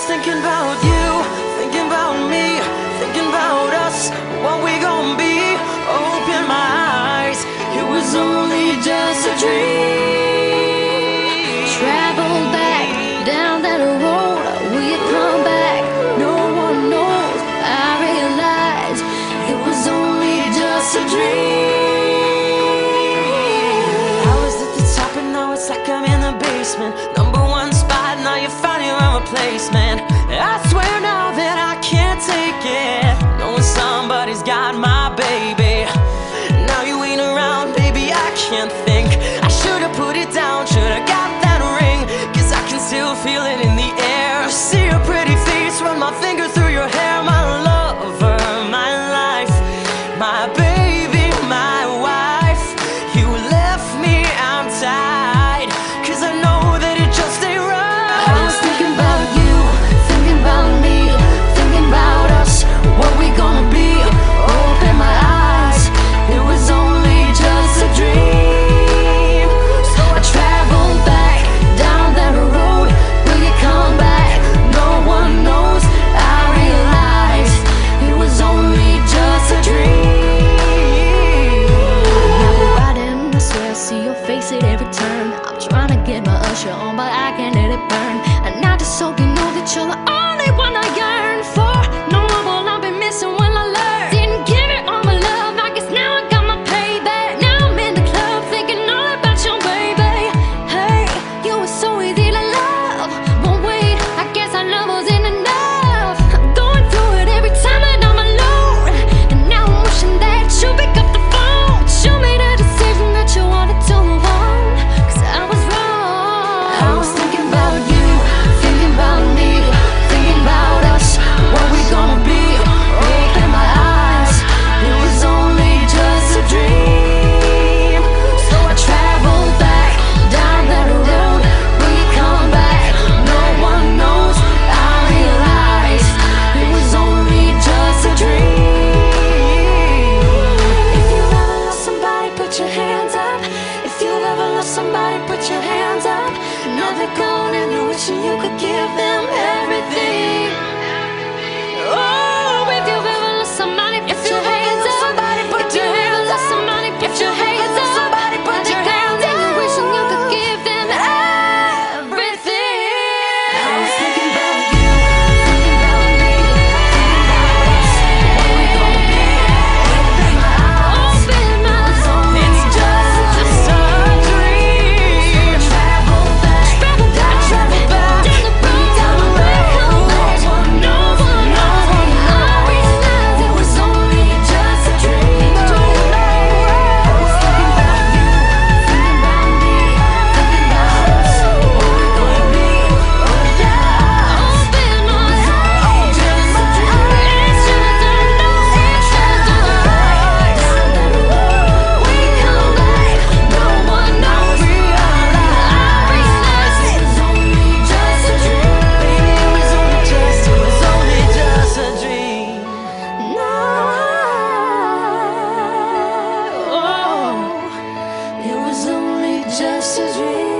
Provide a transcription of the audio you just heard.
thinking about you, thinking about me, thinking about us, what we gon' be. Open my eyes, it was only just a dream. Travel back down that road, will you come back? No one knows. I realize it was only just a dream. I was at the top and now it's like I'm in the basement. #1 spot, now you found your own replacement. I swear now that I can't take it, knowing somebody's got my baby. Now you ain't around, baby, I can't think. I should've put it down, should've got that ring, 'cause I can still feel it in the air. See your pretty face, run my finger through your hair. My lover, my life, my baby, my wife. You left me, I'm tied, 'cause I know that it just ain't right. I was thinking about you, thinking about me, thinking about us, what we gonna be. Open my eyes, it was only just a dream. So I traveled back down that road, will you come back? No one knows. I realized it was only just a dream. Now we're riding, I swear I see your face at every turn. I'm trying to get my usher on, but I can't let it burn. And now just so you know that you're the only one I yearn for. No one will I be missing when I learn. Didn't give it all my love, I guess now I got my payback. Now I'm in the club thinking all about your baby. Hey, you were so easy to love, but wait, I guess our love wasn't enough. I'm going through it every time that I'm alone, and now I'm wishing that you pick up the phone. But you made a decision that you wanted to move on, 'cause I was wrong. I was thinking about you, thinking about me, thinking about us, what we gonna be. Open my eyes, it was only just a dream. So I traveled back down that road, will you come back? No one knows. I realized it was only just a dream. If you ever lost somebody, put your hands up. If you ever lost somebody, put your hands up. Now they're gone and you're wishing you could give them everything. Oh, if you've ever lost somebody, put your hands up. If you ever lost somebody, put your hands up. Somebody put Now your they're hands gone and you're up. wishing you could give them everything. I was thinking about you, thinking about me, thinking about us, what we gon' be. Open my eyes, Open my it's only just a dream. Travel back, Travel back, travel back, down the road, down the road. no one knows. I realized it was only just a dream. I was thinking about you, thinking about me, thinking about us, what we gon' be. Oh yeah. Open my eyes, Just a dream. it's just a Down that road, we come back. no one knows. I realized it was only just a dream. Baby, it was only just a dream. No, Oh, it was only just a dream.